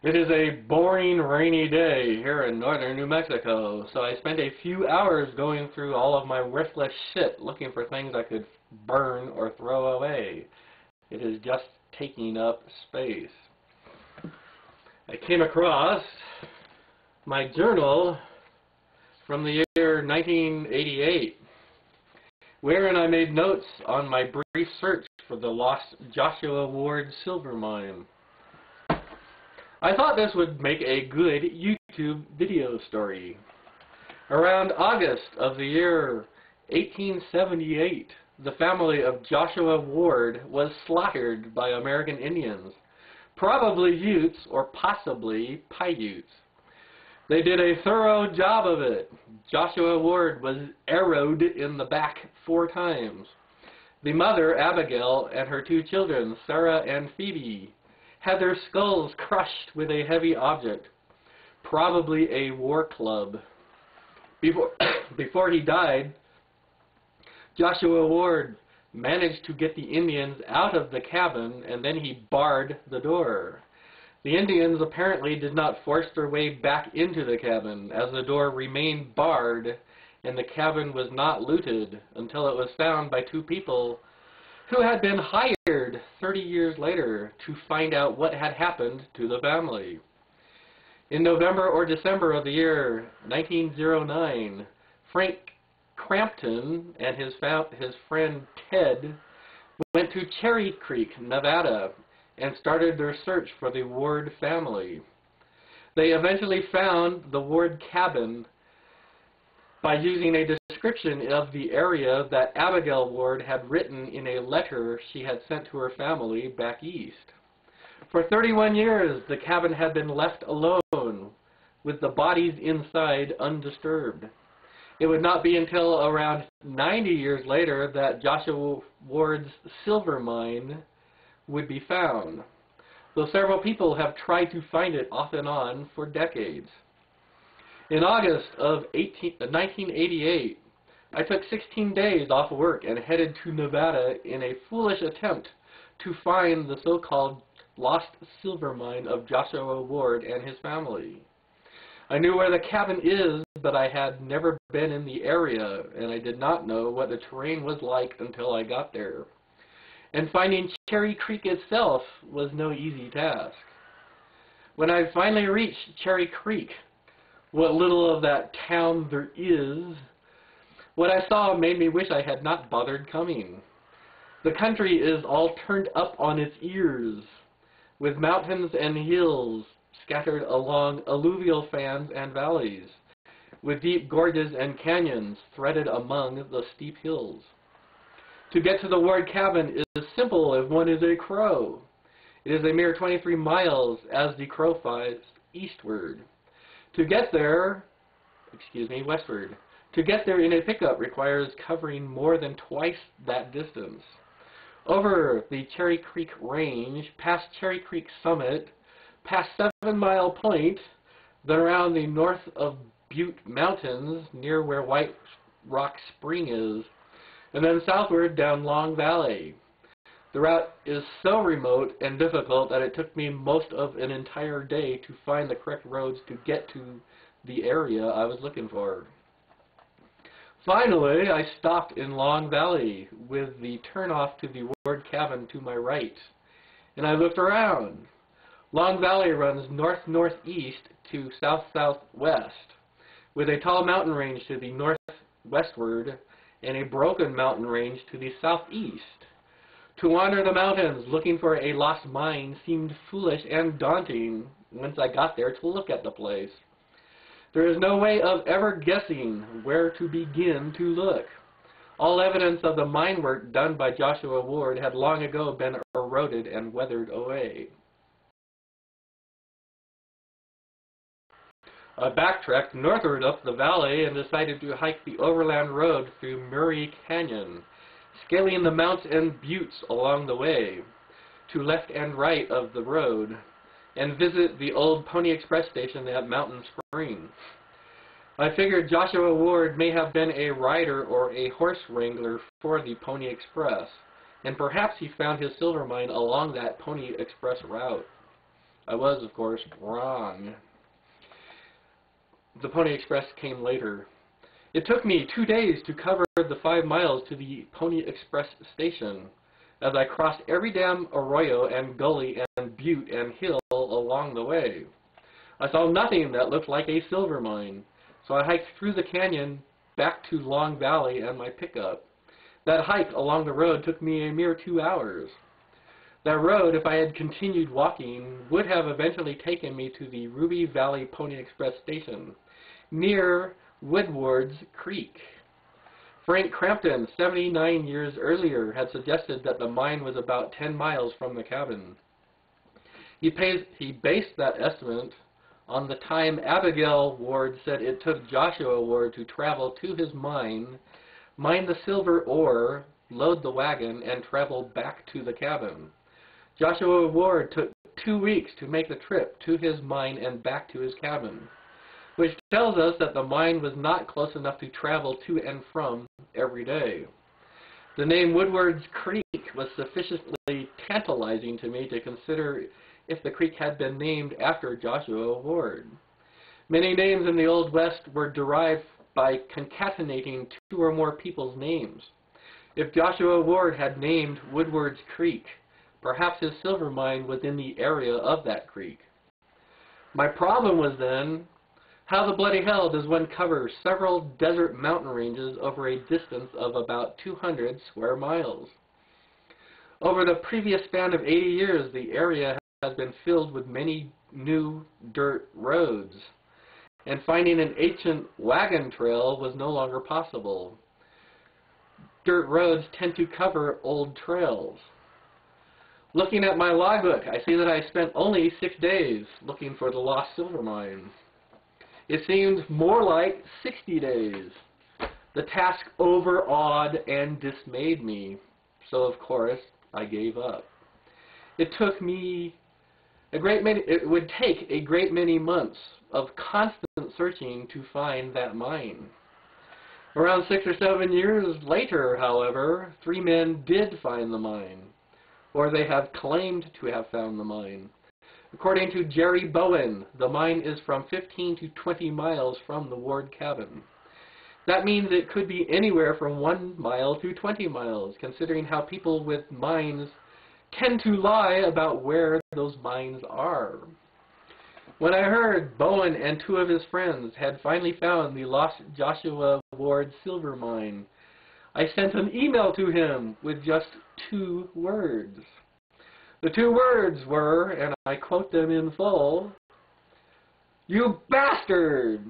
It is a boring, rainy day here in northern New Mexico, so I spent a few hours going through all of my worthless shit looking for things I could burn or throw away. It is just taking up space. I came across my journal from the year 1988, wherein I made notes on my brief search for the lost Joshua Ward silver mine. I thought this would make a good YouTube video story. Around August of the year 1878, the family of Joshua Ward was slaughtered by American Indians, probably Utes or possibly Paiutes. They did a thorough job of it. Joshua Ward was arrowed in the back 4 times. The mother, Abigail, and her 2 children, Sarah and Phoebe, had their skulls crushed with a heavy object, probably a war club. Before he died, Joshua Ward managed to get the Indians out of the cabin, and then he barred the door. The Indians apparently did not force their way back into the cabin, as the door remained barred, and the cabin was not looted until it was found by 2 people who had been hired 30 years later to find out what had happened to the family. In November or December of the year 1909, Frank Crampton and his friend Ted went to Cherry Creek, Nevada, and started their search for the Ward family. They eventually found the Ward cabin by using a description of the area that Abigail Ward had written in a letter she had sent to her family back east. For 31 years, the cabin had been left alone, with the bodies inside undisturbed. It would not be until around 90 years later that Joshua Ward's silver mine would be found, though several people have tried to find it off and on for decades. In August of 1988, I took 16 days off work and headed to Nevada in a foolish attempt to find the so-called lost silver mine of Joshua Ward and his family. I knew where the cabin is, but I had never been in the area, and I did not know what the terrain was like until I got there. And finding Cherry Creek itself was no easy task. When I finally reached Cherry Creek, what little of that town there is, what I saw made me wish I had not bothered coming. The country is all turned up on its ears, with mountains and hills scattered along alluvial fans and valleys, with deep gorges and canyons threaded among the steep hills. To get to the Ward cabin is simple if one is a crow. It is a mere 23 miles as the crow flies eastward. To get there, westward. To get there in a pickup requires covering more than twice that distance. Over the Cherry Creek Range, past Cherry Creek Summit, past 7 Mile Point, then around the north of Butte Mountains, near where White Rock Spring is, and then southward down Long Valley. The route is so remote and difficult that it took me most of an entire day to find the correct roads to get to the area I was looking for. Finally, I stopped in Long Valley with the turnoff to the Ward cabin to my right, and I looked around. Long Valley runs north-northeast to south-southwest, with a tall mountain range to the northwestward and a broken mountain range to the southeast. To wander the mountains looking for a lost mine seemed foolish and daunting once I got there to look at the place. There is no way of ever guessing where to begin to look. All evidence of the mine work done by Joshua Ward had long ago been eroded and weathered away. I backtracked northward up the valley and decided to hike the overland road through Murray Canyon, scaling the mounts and buttes along the way, to left and right of the road, and visit the old Pony Express station at Mountain Spring. I figured Joshua Ward may have been a rider or a horse wrangler for the Pony Express, and perhaps he found his silver mine along that Pony Express route. I was, of course, wrong. The Pony Express came later. It took me 2 days to cover the 5 miles to the Pony Express station, as I crossed every damn arroyo and gully and butte and hill along the way. I saw nothing that looked like a silver mine, so I hiked through the canyon back to Long Valley and my pickup. That hike along the road took me a mere 2 hours. That road, if I had continued walking, would have eventually taken me to the Ruby Valley Pony Express station, near Woodward's Creek. Frank Crampton, 79 years earlier, had suggested that the mine was about 10 miles from the cabin. He based that estimate on the time Abigail Ward said it took Joshua Ward to travel to his mine the silver ore, load the wagon, and travel back to the cabin. Joshua Ward took 2 weeks to make the trip to his mine and back to his cabin, which tells us that the mine was not close enough to travel to and from every day. The name Woodward's Creek was sufficiently tantalizing to me to consider if the creek had been named after Joshua Ward. Many names in the Old West were derived by concatenating 2 or more people's names. If Joshua Ward had named Woodward's Creek, perhaps his silver mine was in the area of that creek. My problem was then, how the bloody hell does one cover several desert mountain ranges over a distance of about 200 square miles? Over the previous span of 80 years, the area has been filled with many new dirt roads, and finding an ancient wagon trail was no longer possible. Dirt roads tend to cover old trails. Looking at my logbook, I see that I spent only 6 days looking for the lost silver mine. It seemed more like 60 days. The task overawed and dismayed me, so of course I gave up. It would take a great many months of constant searching to find that mine. Around 6 or 7 years later, however, 3 men did find the mine, or they have claimed to have found the mine. According to Jerry Bowen, the mine is from 15 to 20 miles from the Ward cabin. That means it could be anywhere from 1 mile to 20 miles, considering how people with mines tend to lie about where those mines are. When I heard Bowen and 2 of his friends had finally found the lost Joshua Ward silver mine, I sent an email to him with just 2 words. The 2 words were, and I quote them in full, "You bastard!"